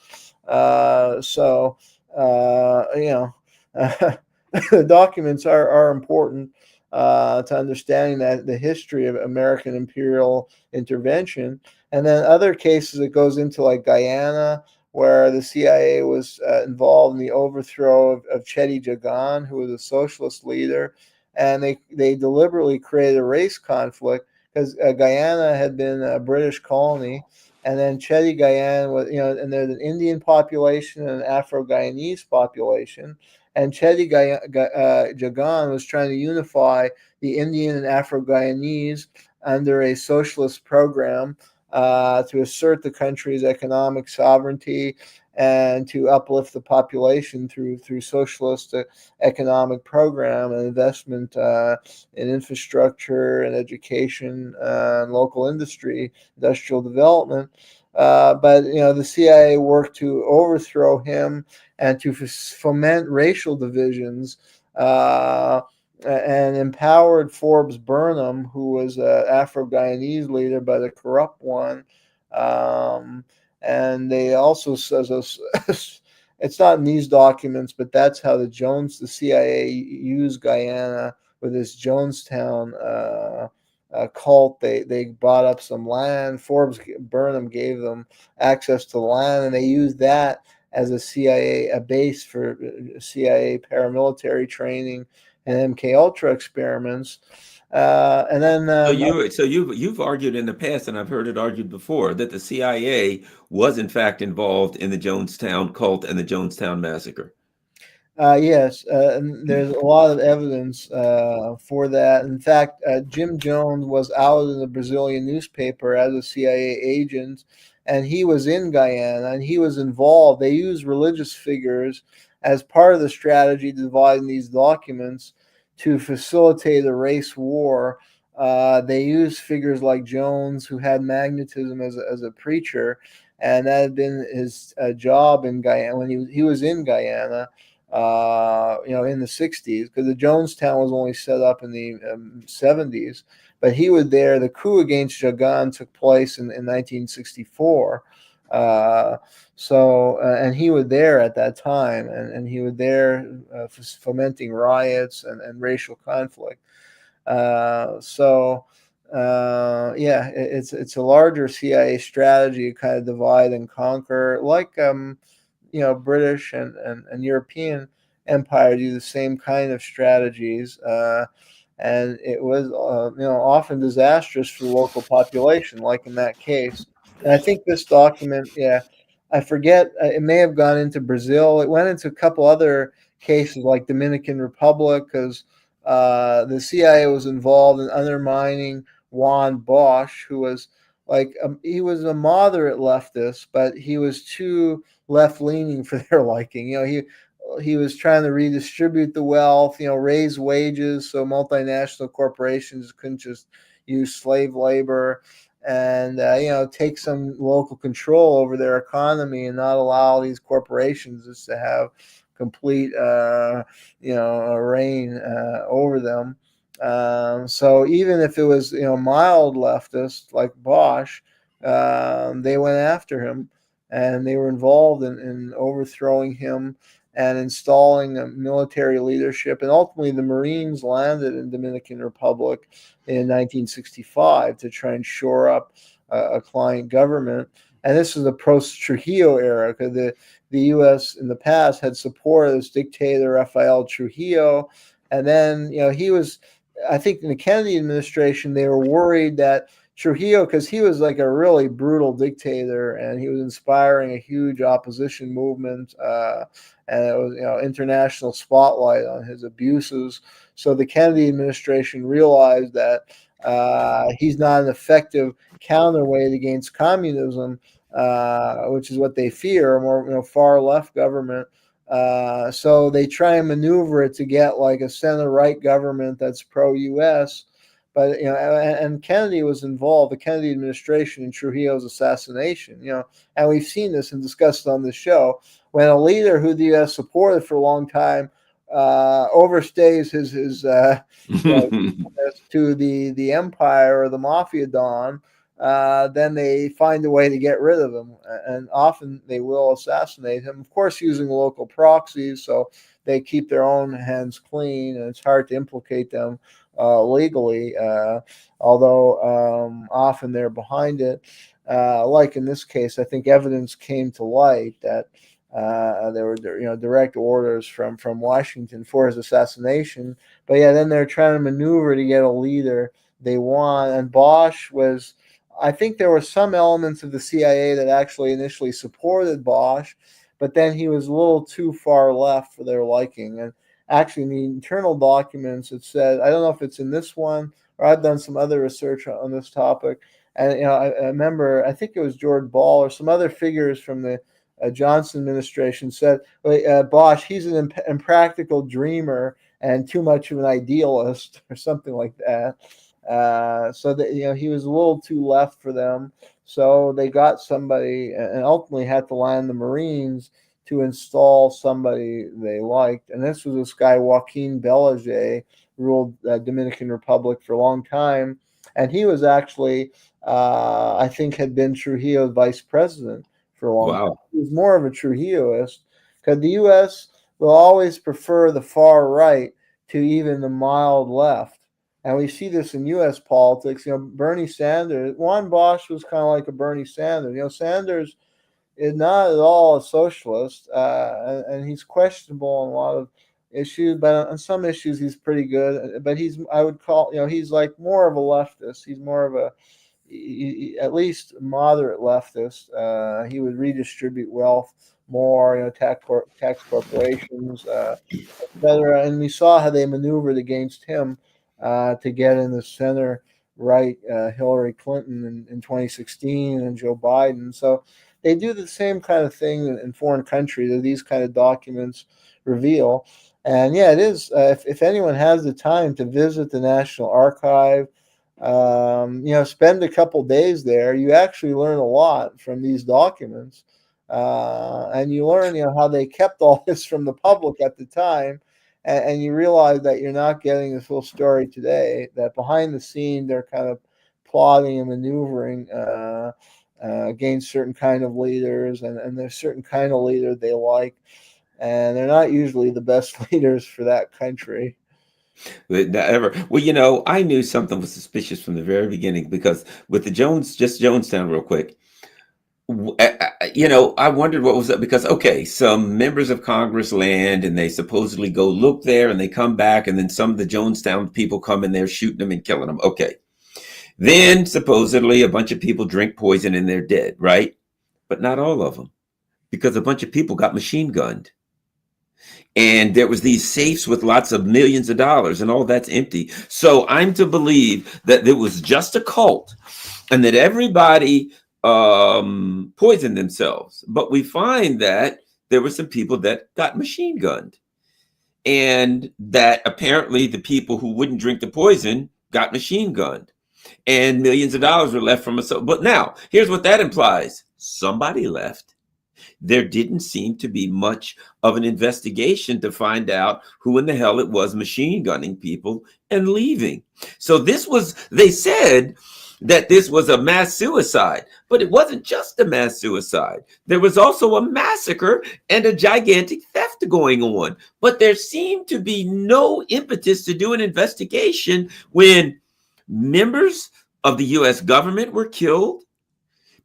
The documents are important to understanding that the history of American imperial intervention. And then other cases, it goes into like Guyana, where the CIA was involved in the overthrow of Cheddi Jagan, who was a socialist leader. And they deliberately created a race conflict because Guyana had been a British colony. And then Cheddi Guyana was, and there's an Indian population and an Afro-Guyanese population. And Cheddi Jagan was trying to unify the Indian and Afro-Guyanese under a socialist program to assert the country's economic sovereignty and to uplift the population through socialist economic program and investment in infrastructure and education and local industry, industrial development. But the CIA worked to overthrow him and to foment racial divisions, and empowered Forbes Burnham, who was an Afro-Guyanese leader but a corrupt one. And they also says it's not in these documents, but that's how the CIA used Guyana with this Jonestown cult. They bought up some land. Forbes Burnham gave them access to land, and they used that as a base for CIA paramilitary training and MK Ultra experiments. And then you've argued in the past, and I've heard it argued before, that the CIA was in fact involved in the Jonestown cult and the Jonestown massacre. Yes, and there's a lot of evidence for that. In fact, Jim Jones was out in the Brazilian newspaper as a CIA agent, and he was in Guyana, and he was involved. They used religious figures as part of the strategy to divide these documents to facilitate a race war. They used figures like Jones, who had magnetism as a preacher, and that had been his job in Guyana when he was in Guyana, in the 60s, because the Jonestown was only set up in the 70s. But he was there. The coup against Jagan took place in 1964. And he was there at that time, and he was there fomenting riots and racial conflict. It's a larger CIA strategy, kind of divide and conquer, like British and European empire do the same kind of strategies, and it was often disastrous for the local population, like in that case. And I think this document, I forget, it may have gone into Brazil. It went into a couple other cases like Dominican Republic, because the CIA was involved in undermining Juan Bosch, who was he was a moderate leftist, but he was too left leaning for their liking. He was trying to redistribute the wealth, raise wages so multinational corporations couldn't just use slave labor, and take some local control over their economy and not allow these corporations just to have complete reign over them. So even if it was mild leftist like Bosch, they went after him, and they were involved in overthrowing him and installing a military leadership. And ultimately, the Marines landed in Dominican Republic in 1965 to try and shore up a client government. And this is the post-Trujillo era, because the U.S. in the past had supported this dictator, Rafael Trujillo. And then, he was, I think in the Kennedy administration, they were worried that Trujillo, because he was like a really brutal dictator, and he was inspiring a huge opposition movement, and it was international spotlight on his abuses. So the Kennedy administration realized that he's not an effective counterweight against communism, which is what they fear, a more far left government. So they try and maneuver it to get like a center right government that's pro-U.S. But and Kennedy was involved, the Kennedy administration, in Trujillo's assassination. And we've seen this and discussed it on the show. When a leader who the U.S. supported for a long time overstays his to the empire or the mafia don, then they find a way to get rid of him, and often they will assassinate him. Of course, using local proxies, so they keep their own hands clean, and it's hard to implicate them legally, although often they're behind it. Like in this case, I think evidence came to light that there were direct orders from Washington for his assassination. But then they're trying to maneuver to get a leader they want. And Bosch was, I think there were some elements of the CIA that actually initially supported Bosch, but then he was a little too far left for their liking. And actually, in the internal documents, it said, I don't know if it's in this one, or I've done some other research on this topic. And I remember, I think it was George Ball or some other figures from the Johnson administration said, Bosch, he's an impractical dreamer and too much of an idealist, or something like that. So that he was a little too left for them. So they got somebody, and ultimately had to land the Marines to install somebody they liked. And this was this guy, Joaquin Balaguer, ruled Dominican Republic for a long time. And he was actually, I think, had been Trujillo's vice president for a long time. He was more of a Trujilloist, because the U.S. will always prefer the far right to even the mild left. And we see this in U.S. politics. Bernie Sanders, Juan Bosch was kind of like a Bernie Sanders. Sanders is not at all a socialist, and he's questionable on a lot of issues, but on some issues he's pretty good. But I would call, he's like more of a leftist. He's more of a, at least moderate leftist. He would redistribute wealth more, tax corporations, etc. And we saw how they maneuvered against him to get in the center right, Hillary Clinton in 2016 and Joe Biden. So they do the same kind of thing in foreign countries that these kind of documents reveal. And yeah, it is. If anyone has the time to visit the National Archive, spend a couple days there, you actually learn a lot from these documents. And you learn, how they kept all this from the public at the time, and you realize that you're not getting the full story today. That behind the scene, they're kind of plotting and maneuvering against certain kind of leaders, and there's certain kind of leader they like, and they're not usually the best leaders for that country. Ever. Well, I knew something was suspicious from the very beginning because with the Jonestown, real quick. I wondered what was up because, okay, some members of Congress land and they supposedly go look there and they come back, and then some of the Jonestown people come in there shooting them and killing them. Okay. Then supposedly a bunch of people drink poison and they're dead, right? But not all of them, because a bunch of people got machine gunned. And there was these safes with lots of millions of dollars, and all that's empty. So I'm to believe that it was just a cult and that everybody poisoned themselves. But we find that there were some people that got machine gunned, and that apparently the people who wouldn't drink the poison got machine gunned, and millions of dollars were left from us. But now here's what that implies: somebody left. There didn't seem to be much of an investigation to find out who in the hell it was machine gunning people and leaving. So they said that this was a mass suicide, but it wasn't just a mass suicide. There was also a massacre and a gigantic theft going on. But there seemed to be no impetus to do an investigation when members of the US government were killed,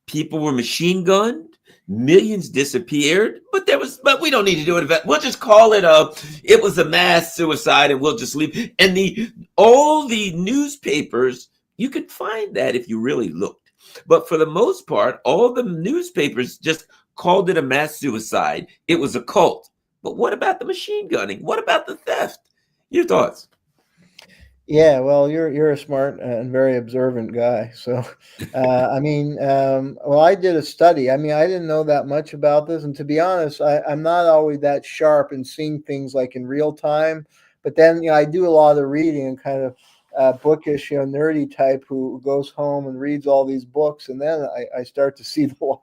people were machine gunned, millions disappeared, but we don't need to do it. We'll just call it was a mass suicide, and we'll just leave. And all the newspapers, you could find that if you really looked. But for the most part, all the newspapers just called it a mass suicide. It was a cult. But what about the machine gunning? What about the theft? Your thoughts? Yeah, well, you're a smart and very observant guy. So, well, I did a study. I didn't know that much about this, and to be honest, I'm not always that sharp in seeing things like in real time. But then, I do a lot of reading and kind of bookish, nerdy type who goes home and reads all these books, and then I start to see the light.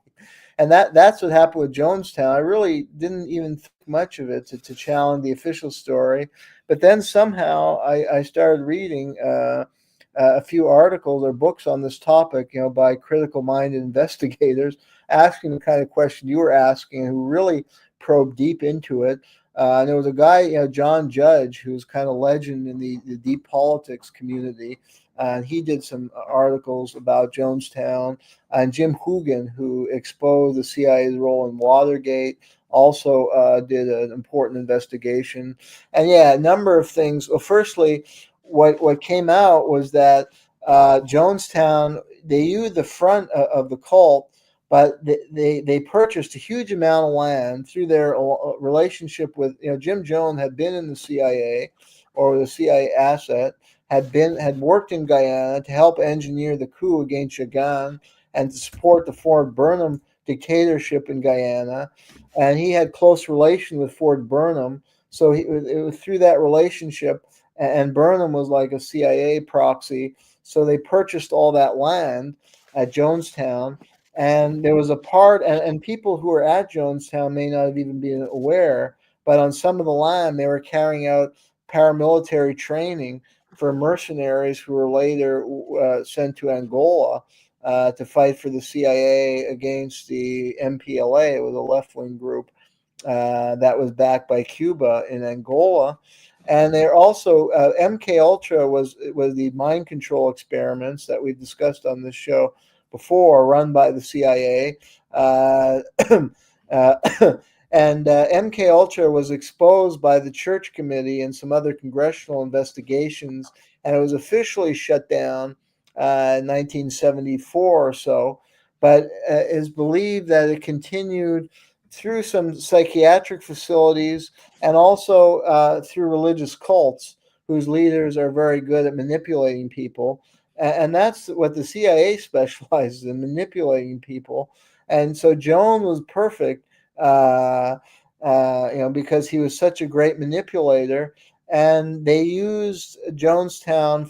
And that's what happened with Jonestown. I really didn't even think much of it to challenge the official story. But then somehow I started reading a few articles or books on this topic, by critical-minded investigators, asking the kind of question you were asking, who really probed deep into it. And there was a guy, John Judge, who's kind of legend in the deep politics community. And he did some articles about Jonestown. And Jim Hoogan, who exposed the CIA's role in Watergate, also did an important investigation. And yeah, a number of things. Well, firstly, what came out was that Jonestown, they used the front of the cult, but they purchased a huge amount of land through their relationship with, Jim Jones had been in the CIA, or the CIA asset, had worked in Guyana to help engineer the coup against Jagan and to support the Fort Burnham dictatorship in Guyana. And he had close relation with Fort Burnham. So it was through that relationship, and Burnham was like a CIA proxy. So they purchased all that land at Jonestown. And there was a part, and people who were at Jonestown may not have even been aware, but on some of the land, they were carrying out paramilitary training for mercenaries who were later sent to Angola to fight for the CIA against the MPLA, with a left-wing group that was backed by Cuba in Angola. And they're also MK Ultra was the mind control experiments that we discussed on this show before, run by the CIA. And MK Ultra was exposed by the Church Committee and some other congressional investigations, and it was officially shut down in 1974 or so. But it's believed that it continued through some psychiatric facilities and also through religious cults whose leaders are very good at manipulating people. And that's what the CIA specializes in, manipulating people. And so Jones was perfect, because he was such a great manipulator. And they used Jonestown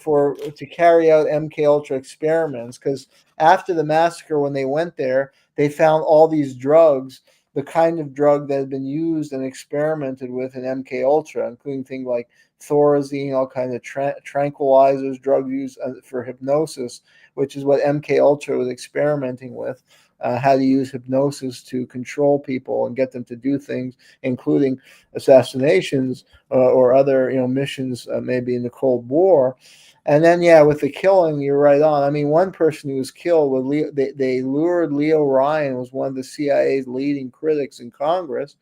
to carry out MK Ultra experiments, because after the massacre, when they went there, they found all these drugs, the kind of drug that had been used and experimented with in MK Ultra, including things like thorazine, all kinds of tranquilizers, drugs used for hypnosis, which is what MK Ultra was experimenting with. How to use hypnosis to control people and get them to do things, including assassinations or other missions, maybe in the Cold War. And then, yeah, with the killing, you're right on. I mean, one person who was killed was they lured Leo Ryan, was one of the CIA's leading critics in Congress.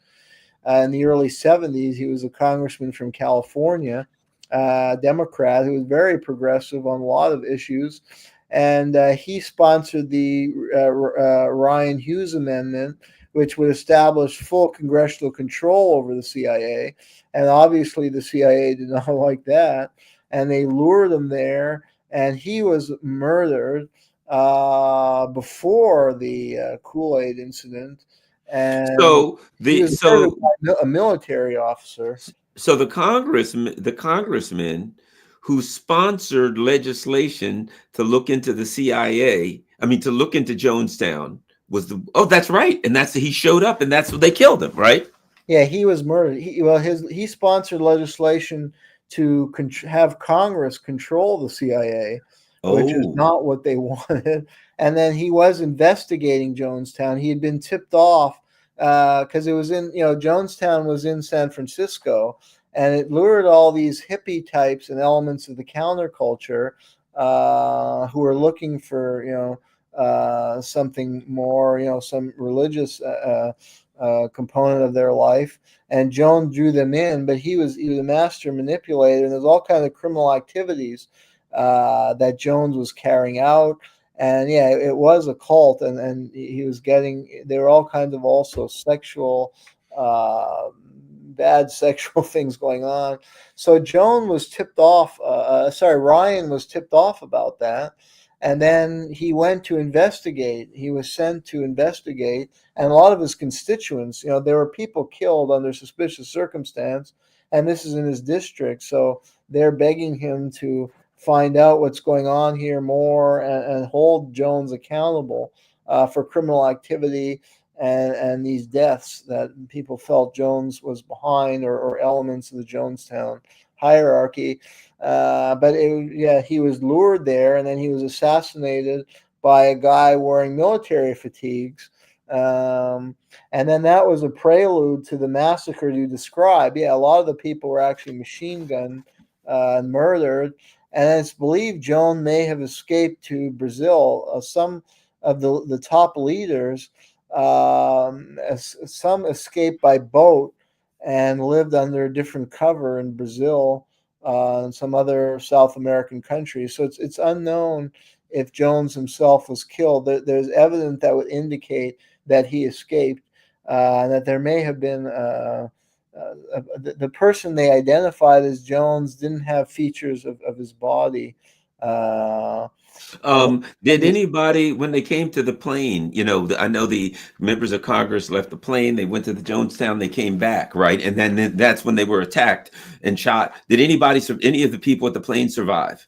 In the early 70s, he was a congressman from California, Democrat, who was very progressive on a lot of issues. And he sponsored the Ryan Hughes Amendment, which would establish full congressional control over the CIA. And obviously, the CIA did not like that. And they lured him there, and he was murdered before the Kool-Aid incident. And So he the was murdered so by a military officer. so the congressman who sponsored legislation to look into the CIA, I mean to look into Jonestown, was the oh that's right, and that's he showed up, and that's what they killed him, right? Yeah, he was murdered. He sponsored legislation to have Congress control the CIA, which is Oh, not what they wanted. And then he was investigating Jonestown. He had been tipped off because it was in, Jonestown was in San Francisco, and it lured all these hippie types and elements of the counterculture who were looking for, something more, some religious component of their life. And Jones drew them in, but he was a master manipulator, and there's all kinds of criminal activities that Jones was carrying out. And yeah, it was a cult, and he was getting. There were all kinds of also sexual, bad sexual things going on. So Joan was tipped off. Ryan was tipped off about that, and then he went to investigate. He was sent to investigate, and a lot of his constituents, there were people killed under suspicious circumstance, and this is in his district, so they're begging him to find out what's going on here more, and hold Jones accountable for criminal activity and these deaths that people felt Jones was behind, or elements of the Jonestown hierarchy. He was lured there, and then he was assassinated by a guy wearing military fatigues. And then that was a prelude to the massacre you describe. Yeah, a lot of the people were actually machine gunned and murdered. And it's believed Joan may have escaped to Brazil. Some of the top leaders, some escaped by boat and lived under a different cover in Brazil and some other South American countries. So it's unknown if Jones himself was killed. There's evidence that would indicate that he escaped, and that there may have been the person they identified as Jones didn't have features of his body. Did anybody, when they came to the plane, I know the members of Congress left the plane, they went to the Jonestown, they came back, right? And then that's when they were attacked and shot. Did any of the people at the plane survive?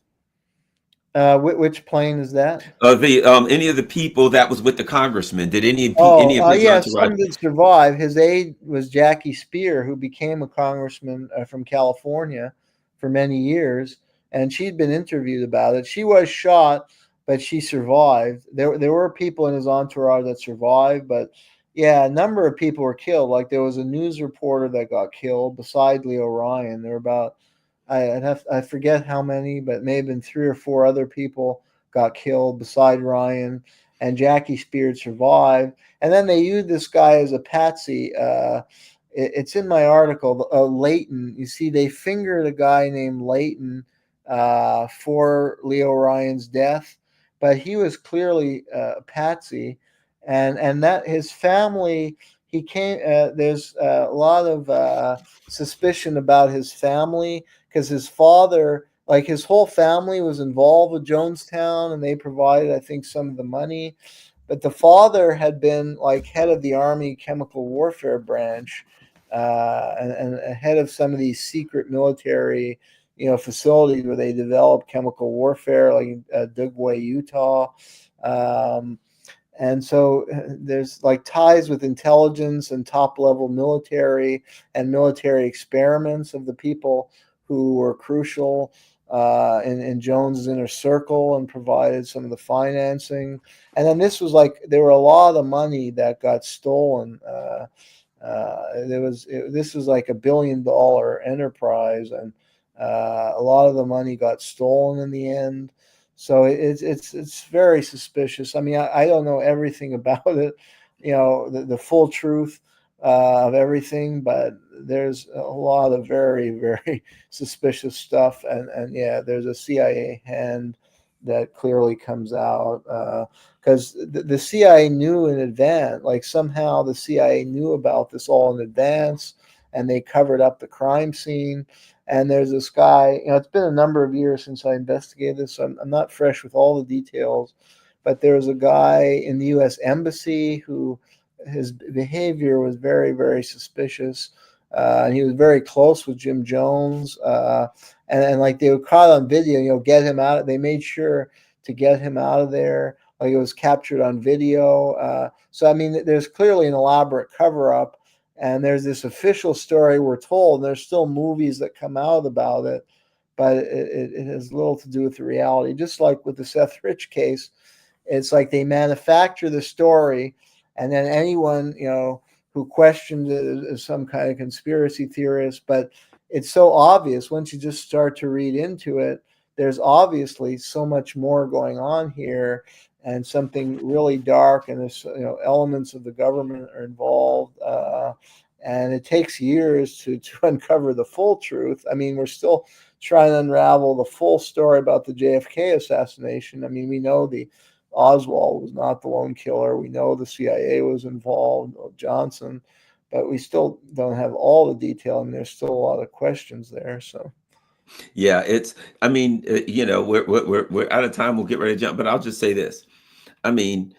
Which plane is that? Any of the people that was with the congressman, did any of his Yeah, entourage? some did survive. His aide was Jackie Spear, who became a congressman from California for many years, and she'd been interviewed about it. She was shot, but she survived. There were people in his entourage that survived, but yeah, a number of people were killed. Like there was a news reporter that got killed beside Leo Ryan. There were about I forget how many, but maybe been 3 or 4 other people got killed beside Ryan, and Jackie Spear survived. And then they used this guy as a patsy. It's in my article, Leighton. You see, they fingered a guy named Leighton for Leo Ryan's death, but he was clearly a patsy, and that his family. he came. There's a lot of suspicion about his family because his father, like his whole family, was involved with Jonestown, and they provided, I think, some of the money. But the father had been like head of the Army Chemical Warfare Branch, and head of some of these secret military, facilities where they develop chemical warfare, like Dugway, Utah. Um, and so there's like ties with intelligence and top level military and military experiments of the people who were crucial in Jones's inner circle and provided some of the financing. And then this was like there were a lot of money that got stolen. This was like $1 billion enterprise, and a lot of the money got stolen in the end. So it's very suspicious. I mean, I don't know everything about it, the full truth of everything, but there's a lot of very, very suspicious stuff. And yeah, there's a CIA hand that clearly comes out because the CIA knew in advance, like somehow the CIA knew about this all in advance, and they covered up the crime scene. And there's this guy, it's been a number of years since I investigated this, so I'm not fresh with all the details, but there was a guy in the U.S. Embassy who his behavior was very, very suspicious. And he was very close with Jim Jones. And like they were caught on video, get him out. They made sure to get him out of there. Like it was captured on video. So, I mean, there's clearly an elaborate cover up. And there's this official story we're told, and there's still movies that come out about it, but it has little to do with the reality. Just like with the Seth Rich case, it's like they manufacture the story, and then anyone, who questions it is some kind of conspiracy theorist. But it's so obvious once you just start to read into it, there's obviously so much more going on here, and something really dark, and there's elements of the government are involved, and it takes years to uncover the full truth. I mean, we're still trying to unravel the full story about the JFK assassination. I mean, we know the Oswald was not the lone killer. We know the CIA was involved, Johnson, but we still don't have all the detail, and there's still a lot of questions there. So. Yeah, I mean, we're out of time. We'll get ready to jump, but I'll just say this. I mean,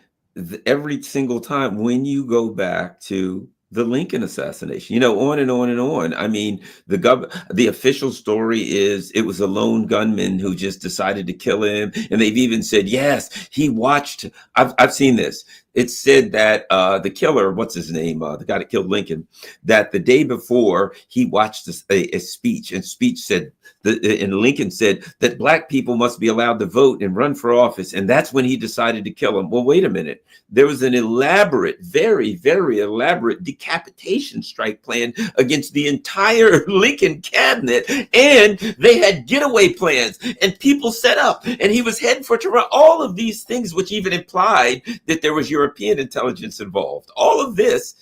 every single time when you go back to the Lincoln assassination, on and on and on. I mean, the official story is it was a lone gunman who just decided to kill him. And they've even said, yes, he watched. I've seen this. It said that the killer, what's his name, the guy that killed Lincoln, that the day before he watched a speech, and speech said, and Lincoln said that black people must be allowed to vote and run for office. And that's when he decided to kill him. Well, wait a minute. There was an elaborate, very, very elaborate decapitation strike plan against the entire Lincoln cabinet. And they had getaway plans and people set up, and he was heading for Toronto. All of these things, which even implied that there was European intelligence involved. All of this,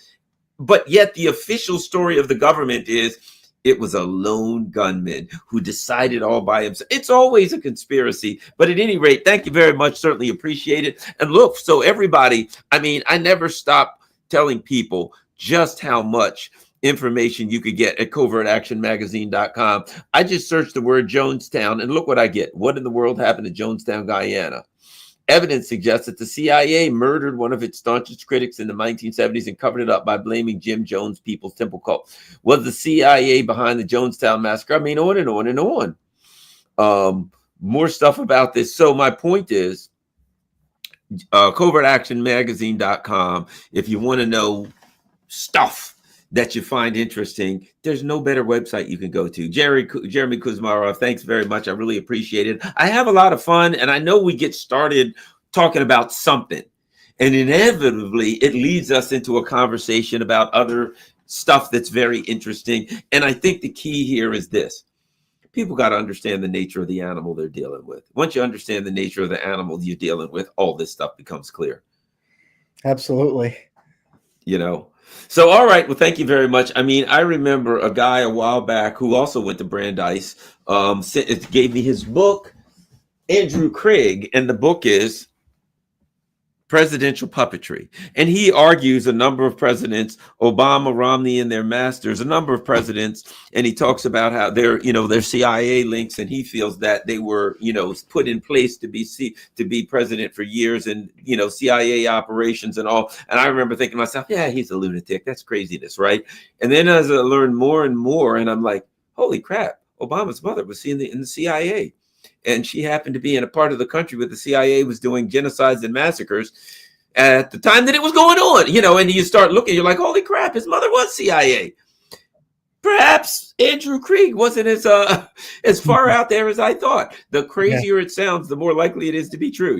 but yet the official story of the government is it was a lone gunman who decided all by himself. It's always a conspiracy. But at any rate, thank you very much. Certainly appreciate it. And look, so everybody, I mean, I never stop telling people just how much information you could get at covertactionmagazine.com. I just searched the word Jonestown, and look what I get. What in the world happened to Jonestown, Guyana? Evidence suggests that the CIA murdered one of its staunchest critics in the 1970s and covered it up by blaming Jim Jones' People's Temple cult. Was the CIA behind the Jonestown massacre? I mean, on and on and on. More stuff about this. So my point is, covertactionmagazine.com. If you want to know stuff that you find interesting, there's no better website you can go to. Jeremy Kuzmarov, thanks very much. I really appreciate it. I have a lot of fun, and I know we get started talking about something, and inevitably it leads us into a conversation about other stuff that's very interesting. And I think the key here is this. People got to understand the nature of the animal they're dealing with. Once you understand the nature of the animal you're dealing with, all this stuff becomes clear. Absolutely. So, all right. Well, thank you very much. I mean, I remember a guy a while back who also went to Brandeis, gave me his book, Andrew Craig. And the book is presidential puppetry. And he argues a number of presidents, Obama, Romney, and their masters, a number of presidents, and he talks about how they're, their CIA links, and he feels that they were, put in place to be president for years, and CIA operations and all. And I remember thinking to myself, yeah, he's a lunatic. That's craziness, right? And then as I learned more and more, and I'm like, holy crap, Obama's mother was in the CIA. And she happened to be in a part of the country where the CIA was doing genocides and massacres at the time that it was going on, and you start looking, you're like, holy crap, his mother was CIA. Perhaps Andrew Krieg wasn't as far out there as I thought. The crazier it sounds, the more likely it is to be true,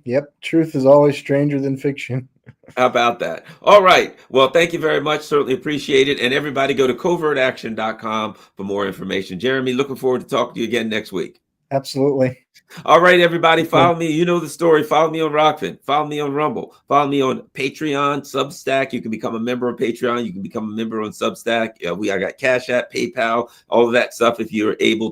Yep. Truth is always stranger than fiction. How about that? All right. Well, thank you very much. Certainly appreciate it. And everybody go to covertaction.com for more information. Jeremy, looking forward to talking to you again next week. Absolutely. All right, everybody, follow me. You know the story. Follow me on Rockfin. Follow me on Rumble. Follow me on Patreon, Substack. You can become a member of Patreon. You can become a member on Substack. I got Cash App, PayPal, all of that stuff. If you're able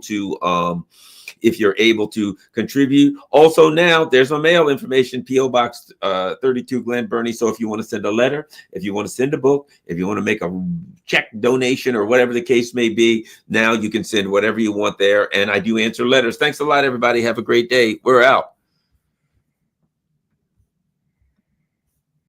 to contribute. Also now there's my mail information, P.O. Box 32 Glen Burnie. So if you want to send a letter, if you want to send a book, if you want to make a check donation or whatever the case may be, now you can send whatever you want there. And I do answer letters. Thanks a lot, everybody. Have a great day. We're out.